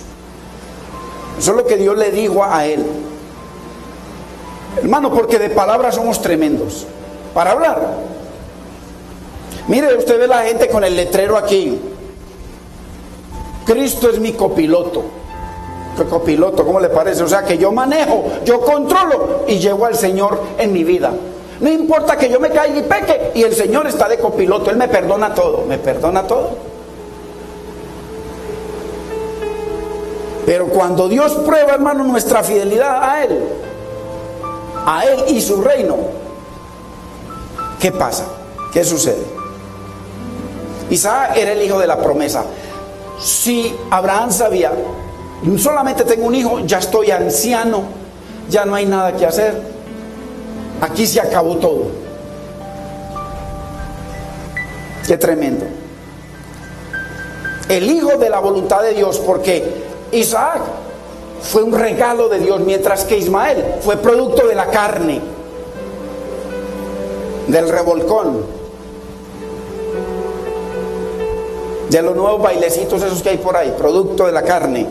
Eso es lo que Dios le dijo a él. Hermano, porque de palabras somos tremendos. Para hablar. Mire, usted ve la gente con el letrero aquí. Cristo es mi copiloto. ¿Qué copiloto? ¿Cómo le parece? O sea que yo manejo, yo controlo y llevo al Señor en mi vida. No importa que yo me caiga y peque y el Señor está de copiloto. Él me perdona todo. Me perdona todo. Pero cuando Dios prueba, hermano, nuestra fidelidad a Él y su reino, ¿qué pasa? ¿Qué sucede? Isaac era el hijo de la promesa. Si Abraham sabía, solamente tengo un hijo, ya estoy anciano, ya no hay nada que hacer, aquí se acabó todo. Qué tremendo. El hijo de la voluntad de Dios, porque Isaac fue un regalo de Dios, mientras que Ismael fue producto de la carne, del revolcón, de los nuevos bailecitos esos que hay por ahí, producto de la carne.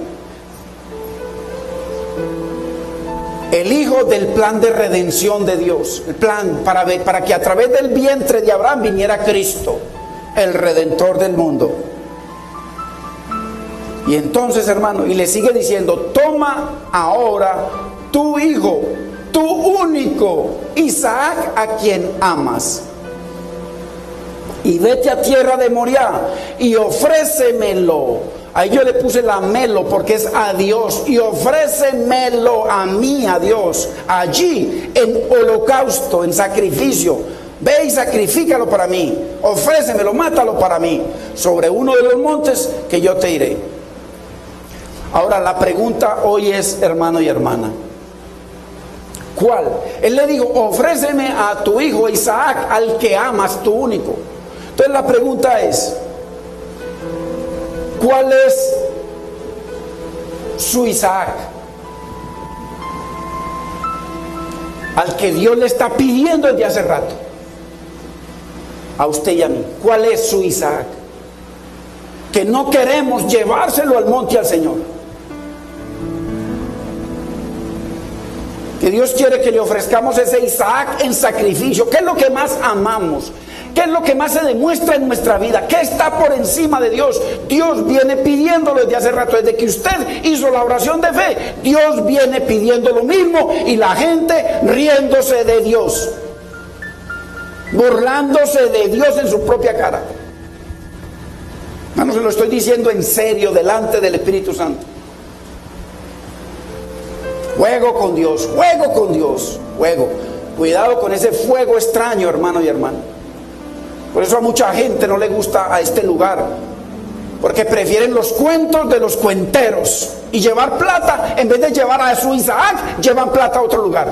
El hijo del plan de redención de Dios, el plan para que a través del vientre de Abraham viniera Cristo, el redentor del mundo. Y entonces, hermano, y le sigue diciendo: toma ahora tu hijo, tu único Isaac, a quien amas, y vete a tierra de Moriah y ofrécemelo. Ahí yo le puse la melo porque es a Dios. Y ofrécemelo a mí, a Dios, allí en holocausto, en sacrificio. Ve y sacrifícalo para mí, ofrécemelo, mátalo para mí, sobre uno de los montes que yo te diré. Ahora la pregunta hoy es, hermano y hermana, ¿cuál? Él le dijo: ofréceme a tu hijo Isaac, al que amas, tu único. Entonces la pregunta es, ¿cuál es su Isaac? Al que Dios le está pidiendo desde hace rato, a usted y a mí. ¿Cuál es su Isaac? Que no queremos llevárselo al monte al Señor. Que Dios quiere que le ofrezcamos ese Isaac en sacrificio. ¿Qué es lo que más amamos? ¿Qué es lo que más se demuestra en nuestra vida? ¿Qué está por encima de Dios? Dios viene pidiéndolo desde hace rato, desde que usted hizo la oración de fe. Dios viene pidiendo lo mismo y la gente riéndose de Dios, burlándose de Dios en su propia cara. No se lo estoy diciendo en serio, delante del Espíritu Santo. Juego con Dios, juego con Dios, juego. Cuidado con ese fuego extraño, hermano y hermana. Por eso a mucha gente no le gusta a este lugar, porque prefieren los cuentos de los cuenteros y llevar plata. En vez de llevar a su Isaac, llevan plata a otro lugar.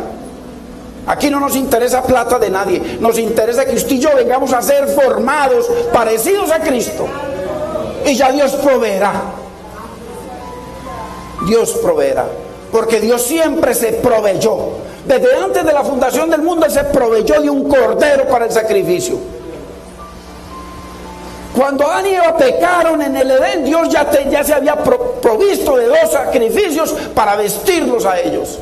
Aquí no nos interesa plata de nadie, nos interesa que usted y yo vengamos a ser formados, parecidos a Cristo, y ya Dios proveerá. Dios proveerá, porque Dios siempre se proveyó. Desde antes de la fundación del mundo Él se proveyó de un cordero para el sacrificio. Cuando Adán y Eva pecaron en el Edén, Dios ya se había provisto de 2 sacrificios para vestirlos a ellos.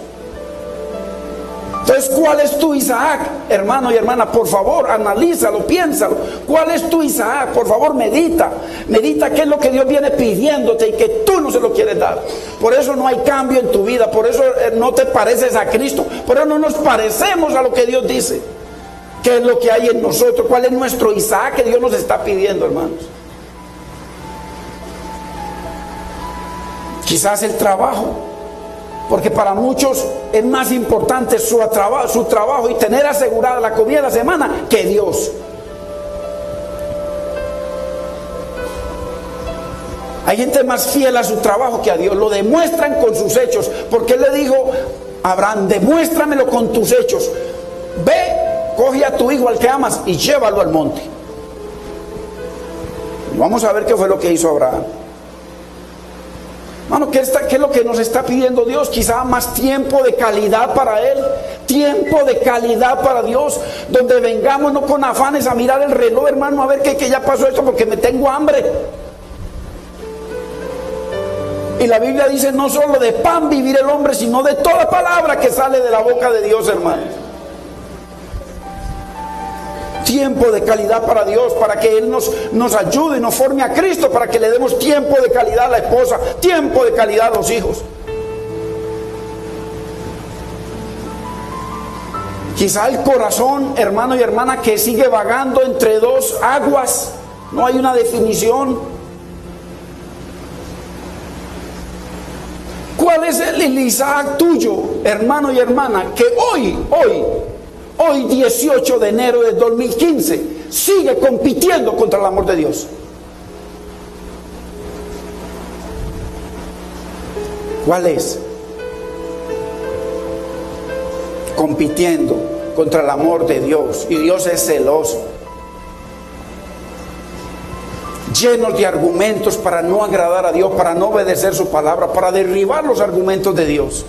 Entonces, ¿cuál es tu Isaac, hermano y hermana? Por favor, analízalo, piénsalo. ¿Cuál es tu Isaac? Por favor, medita. Medita qué es lo que Dios viene pidiéndote y que tú no se lo quieres dar. Por eso no hay cambio en tu vida, por eso no te pareces a Cristo, por eso no nos parecemos a lo que Dios dice. ¿Qué es lo que hay en nosotros? ¿Cuál es nuestro Isaac que Dios nos está pidiendo, hermanos? Quizás el trabajo, porque para muchos es más importante su trabajo y tener asegurada la comida de la semana que Dios. Hay gente más fiel a su trabajo que a Dios. Lo demuestran con sus hechos, porque Él le dijo a Abraham: demuéstramelo con tus hechos. Ve, coge a tu hijo al que amas y llévalo al monte. Vamos a ver qué fue lo que hizo Abraham. Hermano, ¿qué es lo que nos está pidiendo Dios? Quizá más tiempo de calidad para Él, tiempo de calidad para Dios, donde vengamos no con afanes a mirar el reloj, hermano, a ver que ya pasó esto porque me tengo hambre. Y la Biblia dice: no solo de pan vivir el hombre, sino de toda palabra que sale de la boca de Dios, hermano. Tiempo de calidad para Dios, para que Él nos ayude y nos forme a Cristo, para que le demos tiempo de calidad a la esposa, tiempo de calidad a los hijos. Quizá el corazón, hermano y hermana, que sigue vagando entre 2 aguas, no hay una definición. ¿Cuál es el Isaac tuyo, hermano y hermana, que hoy 18 de enero de 2015, sigue compitiendo contra el amor de Dios. ¿Cuál es? Compitiendo contra el amor de Dios. Y Dios es celoso. Llenos de argumentos para no agradar a Dios, para no obedecer su palabra, para derribar los argumentos de Dios.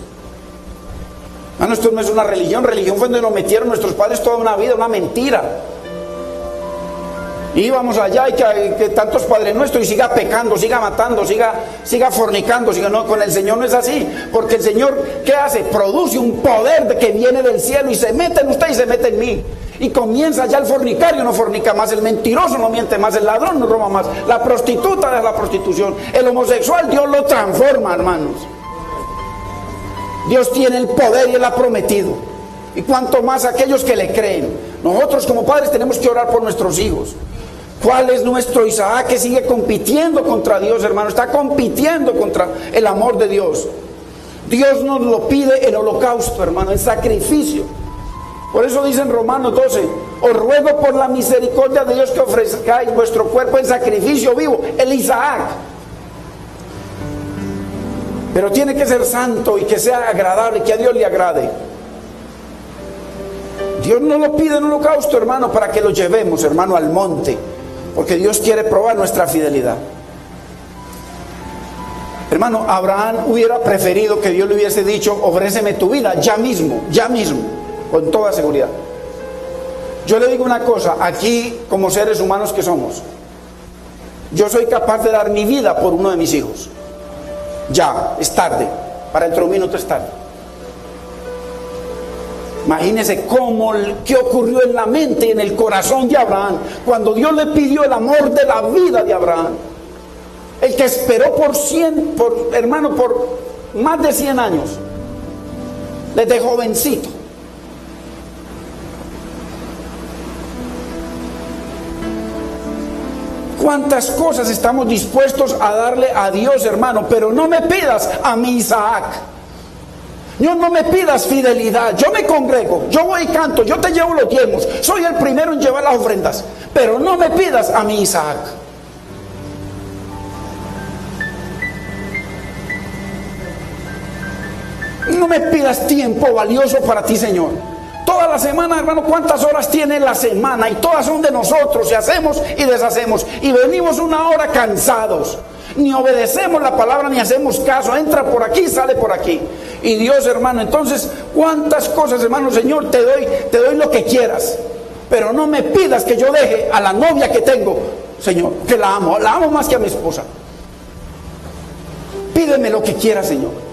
Esto no es una religión. Religión fue donde nos metieron nuestros padres toda una vida, una mentira. Íbamos allá y que tantos padres nuestros, y siga pecando, siga matando, siga fornicando, no, con el Señor no es así, porque el Señor, ¿qué hace? Produce un poder que viene del cielo y se mete en usted y se mete en mí, y comienza ya el fornicario, no fornica más, el mentiroso no miente más, el ladrón no roba más, la prostituta deja la prostitución, el homosexual Dios lo transforma, hermanos. Dios tiene el poder y Él ha prometido, y cuanto más aquellos que le creen. Nosotros como padres tenemos que orar por nuestros hijos. ¿Cuál es nuestro Isaac que sigue compitiendo contra Dios, hermano? Está compitiendo contra el amor de Dios. Dios nos lo pide el holocausto, hermano, el sacrificio. Por eso dice en Romanos 12, os ruego por la misericordia de Dios que ofrezcáis vuestro cuerpo en sacrificio vivo, el Isaac. Pero tiene que ser santo y que sea agradable, que a Dios le agrade. Dios nos lo pide en holocausto, hermano, para que lo llevemos, hermano, al monte. Porque Dios quiere probar nuestra fidelidad. Hermano, Abraham hubiera preferido que Dios le hubiese dicho, ofréceme tu vida ya mismo, con toda seguridad. Yo le digo una cosa, aquí como seres humanos que somos, yo soy capaz de dar mi vida por uno de mis hijos. Ya, es tarde, para dentro de un minuto es tarde. Imagínense qué ocurrió en la mente y en el corazón de Abraham cuando Dios le pidió el amor de la vida de Abraham. El que esperó por más de 100 años, desde jovencito. ¿Cuántas cosas estamos dispuestos a darle a Dios, hermano? Pero no me pidas a mi Isaac. Dios, no me pidas fidelidad. Yo me congrego, yo voy y canto, yo te llevo los diezmos, soy el primero en llevar las ofrendas, pero no me pidas a mi Isaac. No me pidas tiempo valioso para ti, Señor. Toda la semana, hermano, ¿cuántas horas tiene la semana? Y todas son de nosotros, y hacemos y deshacemos, y venimos una hora cansados. Ni obedecemos la palabra, ni hacemos caso. Entra por aquí, sale por aquí. Y Dios, hermano, entonces, ¿cuántas cosas, hermano? Señor, te doy lo que quieras, pero no me pidas que yo deje a la novia que tengo, Señor, que la amo más que a mi esposa. Pídeme lo que quieras, Señor.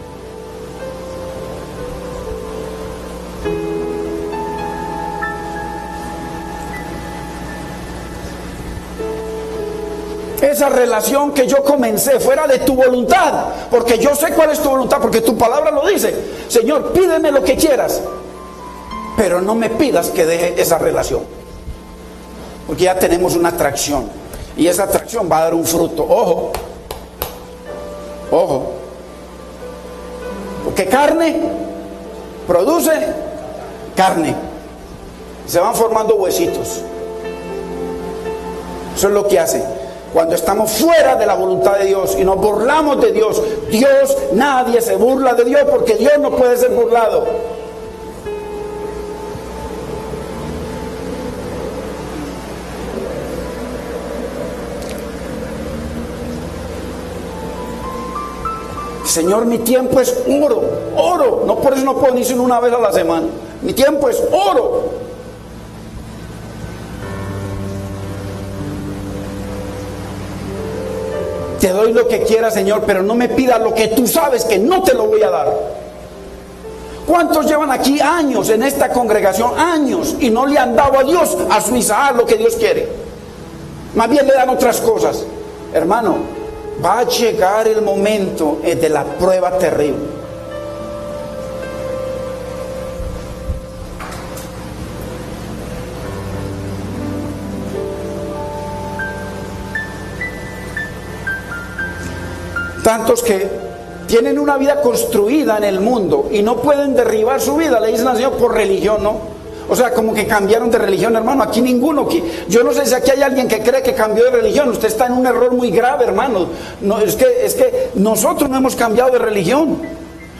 Esa relación que yo comencé fuera de tu voluntad, porque yo sé cuál es tu voluntad, porque tu palabra lo dice. Señor, pídeme lo que quieras, pero no me pidas que deje esa relación, porque ya tenemos una atracción, y esa atracción va a dar un fruto. Ojo, porque carne produce carne, se van formando huesitos. Eso es lo que hace. Cuando estamos fuera de la voluntad de Dios y nos burlamos de Dios, nadie se burla de Dios, porque Dios no puede ser burlado. Señor, mi tiempo es oro, no, por eso no puedo ni sino una vez a la semana. Mi tiempo es oro. Te doy lo que quieras, Señor, pero no me pidas lo que tú sabes que no te lo voy a dar. ¿Cuántos llevan aquí años en esta congregación? Años, y no le han dado a Dios, a su Isaac, lo que Dios quiere. Más bien le dan otras cosas. Hermano, va a llegar el momento de la prueba terrible. Tantos que tienen una vida construida en el mundo y no pueden derribar su vida, le dicen al Señor, por religión, ¿no? O sea, como que cambiaron de religión, hermano. Aquí ninguno. Yo no sé si aquí hay alguien que cree que cambió de religión. Usted está en un error muy grave, hermano. No, es que nosotros no hemos cambiado de religión.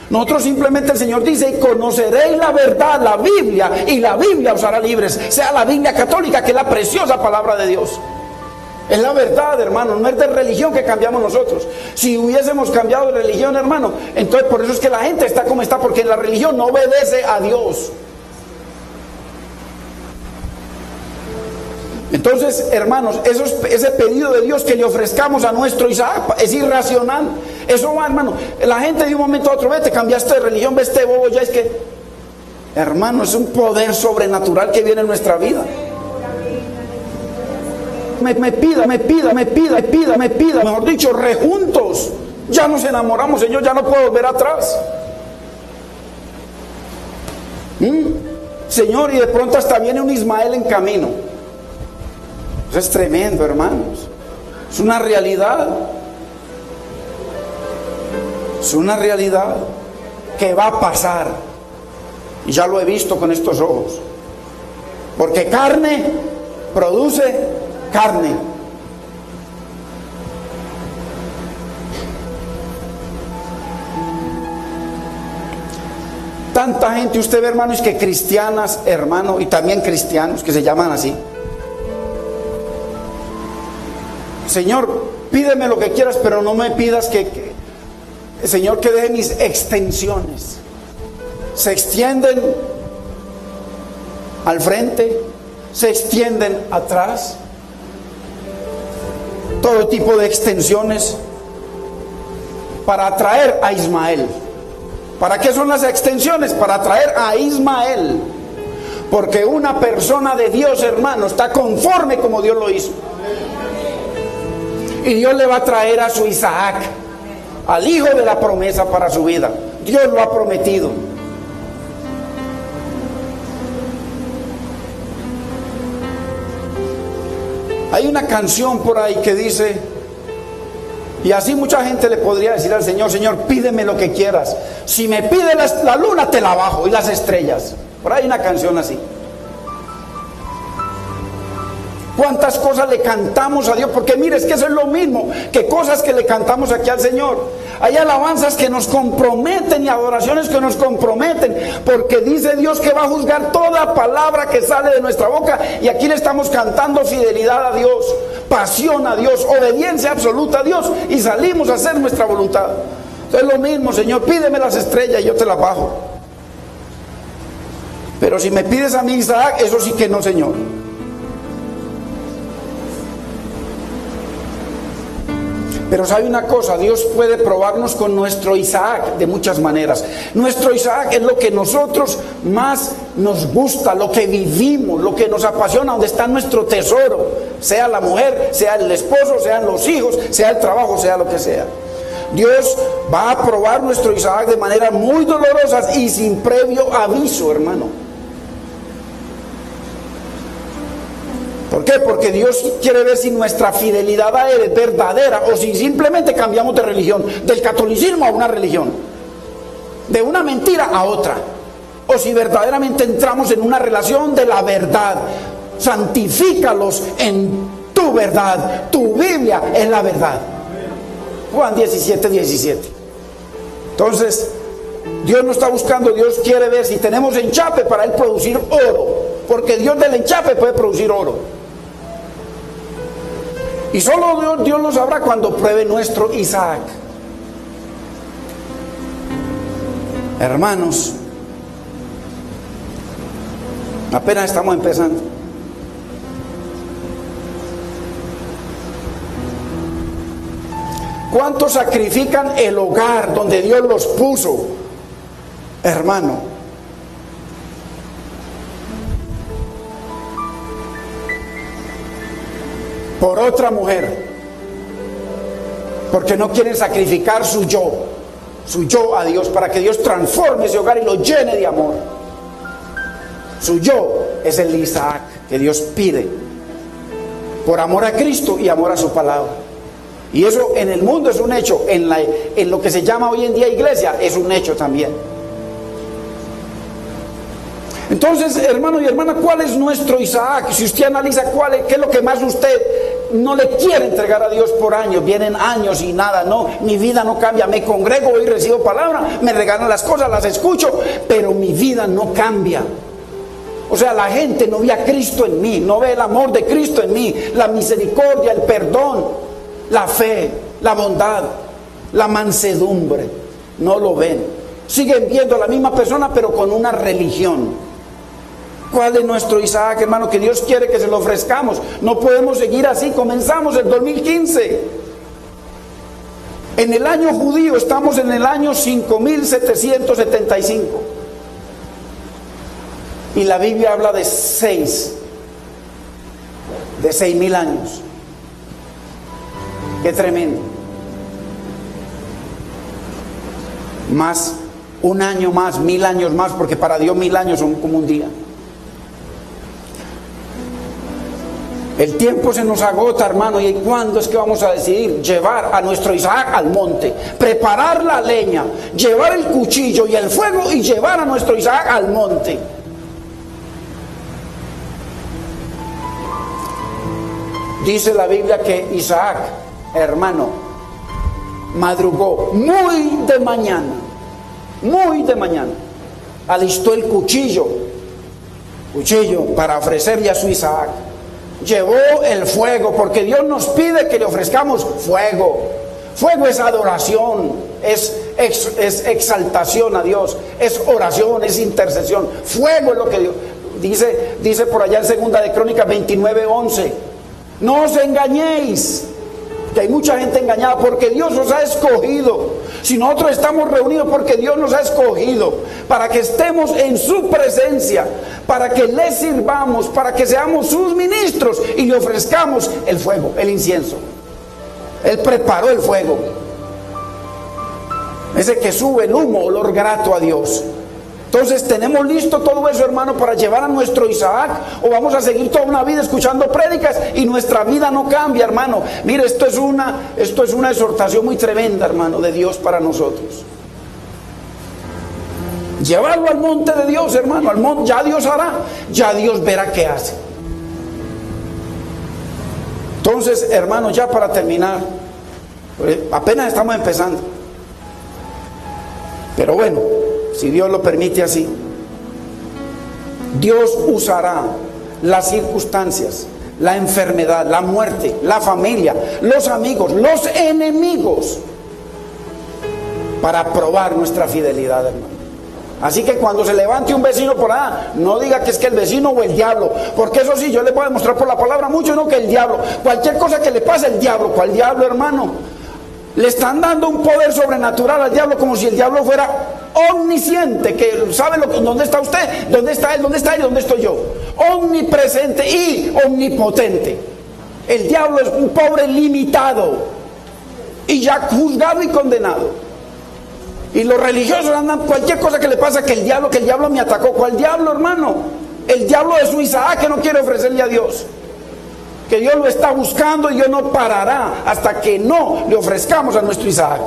Nosotros simplemente, el Señor dice: y conoceréis la verdad, la Biblia, y la Biblia os hará libres. Sea la Biblia católica, que es la preciosa palabra de Dios. Es la verdad, hermano. No es de religión que cambiamos nosotros. Si hubiésemos cambiado de religión, hermano, entonces por eso es que la gente está como está, porque la religión no obedece a Dios. Entonces, hermanos, ese pedido de Dios que le ofrezcamos a nuestro Isaac es irracional. Eso va, hermano. La gente de un momento a otro: ve, te cambiaste de religión, ve este bobo ya. Es que, hermano, es un poder sobrenatural que viene en nuestra vida. Me pida, mejor dicho, rejuntos. Ya nos enamoramos, Señor, ya no puedo volver atrás. Señor, y de pronto hasta viene un Ismael en camino. Eso es tremendo, hermanos. Es una realidad. Es una realidad que va a pasar. Y ya lo he visto con estos ojos. Porque carne produce carne. Tanta gente, usted ve, hermanos, que cristianas, hermano, y también cristianos que se llaman así: Señor, pídeme lo que quieras, pero no me pidas Señor, que deje mis extensiones. Se extienden al frente, se extienden atrás, todo tipo de extensiones para atraer a Ismael. ¿Para qué son las extensiones? Para atraer a Ismael. Porque una persona de Dios, hermano, está conforme como Dios lo hizo. Y Dios le va a traer a su Isaac, al hijo de la promesa para su vida. Dios lo ha prometido. Hay una canción por ahí que dice, y así mucha gente le podría decir al Señor: Señor, pídeme lo que quieras. Si me pide la luna, te la bajo, y las estrellas. Por ahí hay una canción así. ¿Cuántas cosas le cantamos a Dios? Porque mire, es que eso es lo mismo que cosas que le cantamos aquí al Señor. Hay alabanzas que nos comprometen y adoraciones que nos comprometen, porque dice Dios que va a juzgar toda palabra que sale de nuestra boca. Y aquí le estamos cantando fidelidad a Dios, pasión a Dios, obediencia absoluta a Dios, y salimos a hacer nuestra voluntad. Entonces lo mismo: Señor, pídeme las estrellas y yo te las bajo. Pero si me pides a mí Isaac, eso sí que no, Señor. Pero sabe una cosa: Dios puede probarnos con nuestro Isaac de muchas maneras. Nuestro Isaac es lo que nosotros más nos gusta, lo que vivimos, lo que nos apasiona, donde está nuestro tesoro. Sea la mujer, sea el esposo, sean los hijos, sea el trabajo, sea lo que sea. Dios va a probar nuestro Isaac de maneras muy dolorosas y sin previo aviso, hermano. ¿Por qué? Porque Dios quiere ver si nuestra fidelidad a Él es verdadera, o si simplemente cambiamos de religión, del catolicismo a una religión, de una mentira a otra, o si verdaderamente entramos en una relación de la verdad. Santifícalos en tu verdad. Tu Biblia es la verdad. Juan 17:17. Entonces, Dios no está buscando, Dios quiere ver si tenemos enchape para Él producir oro, porque Dios del enchape puede producir oro. Y solo Dios lo sabrá cuando pruebe nuestro Isaac. Hermanos, apenas estamos empezando. ¿Cuántos sacrifican el hogar donde Dios los puso, hermano? Por otra mujer, porque no quieren sacrificar su yo a Dios, para que Dios transforme ese hogar y lo llene de amor. Su yo es el Isaac que Dios pide, por amor a Cristo y amor a su palabra. Y eso en el mundo es un hecho, en lo que se llama hoy en día iglesia es un hecho también. Entonces, hermano y hermana, ¿cuál es nuestro Isaac? Si usted analiza qué es lo que más usted no le quiere entregar a Dios por años, vienen años y nada, no, mi vida no cambia, me congrego y recibo palabra, me regalan las cosas, las escucho, pero mi vida no cambia. O sea, la gente no ve a Cristo en mí, no ve el amor de Cristo en mí, la misericordia, el perdón, la fe, la bondad, la mansedumbre, no lo ven. Siguen viendo a la misma persona, pero con una religión. ¿Cuál es nuestro Isaac, hermano? Que Dios quiere que se lo ofrezcamos. No podemos seguir así. Comenzamos el 2015. En el año judío estamos en el año 5775. Y la Biblia habla de 6.000 años. Qué tremendo. Más, un año más, 1.000 años más, porque para Dios 1.000 años son como un día. El tiempo se nos agota, hermano, ¿y cuándo es que vamos a decidir llevar a nuestro Isaac al monte? Preparar la leña, llevar el cuchillo y el fuego y llevar a nuestro Isaac al monte. Dice la Biblia que Isaac, hermano, madrugó muy de mañana, alistó el cuchillo para ofrecerle a su Isaac. Llevó el fuego, porque Dios nos pide que le ofrezcamos fuego. Fuego es adoración, es exaltación a Dios, es oración, es intercesión. Fuego es lo que Dios dice por allá en 2 de Crónicas 29:11. No os engañéis, que hay mucha gente engañada, porque Dios os ha escogido. Si nosotros estamos reunidos porque Dios nos ha escogido, para que estemos en su presencia, para que le sirvamos, para que seamos sus ministros y le ofrezcamos el fuego, el incienso. Él preparó el fuego, ese que sube el humo, olor grato a Dios. Entonces, ¿tenemos listo todo eso, hermano, para llevar a nuestro Isaac? ¿O vamos a seguir toda una vida escuchando prédicas y nuestra vida no cambia, hermano? Mire, esto es una exhortación muy tremenda, hermano, de Dios para nosotros. Llevarlo al monte de Dios, hermano, al monte, ya Dios hará, ya Dios verá qué hace. Entonces, hermano, ya para terminar, apenas estamos empezando. Pero bueno, si Dios lo permite así, Dios usará las circunstancias, la enfermedad, la muerte, la familia, los amigos, los enemigos, para probar nuestra fidelidad, hermano. Así que cuando se levante un vecino por allá, no diga que es que el vecino o el diablo, porque eso sí, yo le voy a demostrar por la palabra mucho, no que el diablo. Cualquier cosa que le pase al diablo, ¿cuál diablo, hermano? Le están dando un poder sobrenatural al diablo, como si el diablo fuera omnisciente, que sabe dónde está usted, dónde está él, dónde estoy yo. Omnipresente y omnipotente. El diablo es un pobre limitado y ya juzgado y condenado. Y los religiosos andan cualquier cosa que le pasa, que el diablo me atacó. ¿Cuál diablo, hermano? El diablo es su Isaac que no quiere ofrecerle a Dios, que Dios lo está buscando y Dios no parará hasta que no le ofrezcamos a nuestro Isaac.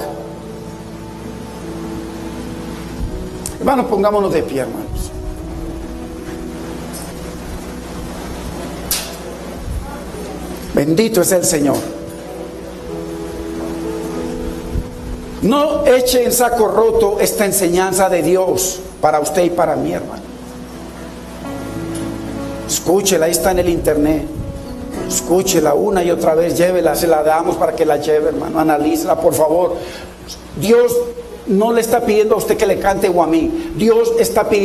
Hermanos, pongámonos de pie, hermanos. Bendito es el Señor. No eche en saco roto esta enseñanza de Dios para usted y para mí, hermano. Escúchela, ahí está en el internet. Escúchela una y otra vez, llévela, se la damos para que la lleve, hermano. Analícela, por favor. Dios no le está pidiendo a usted que le cante o a mí. Dios está pidiendo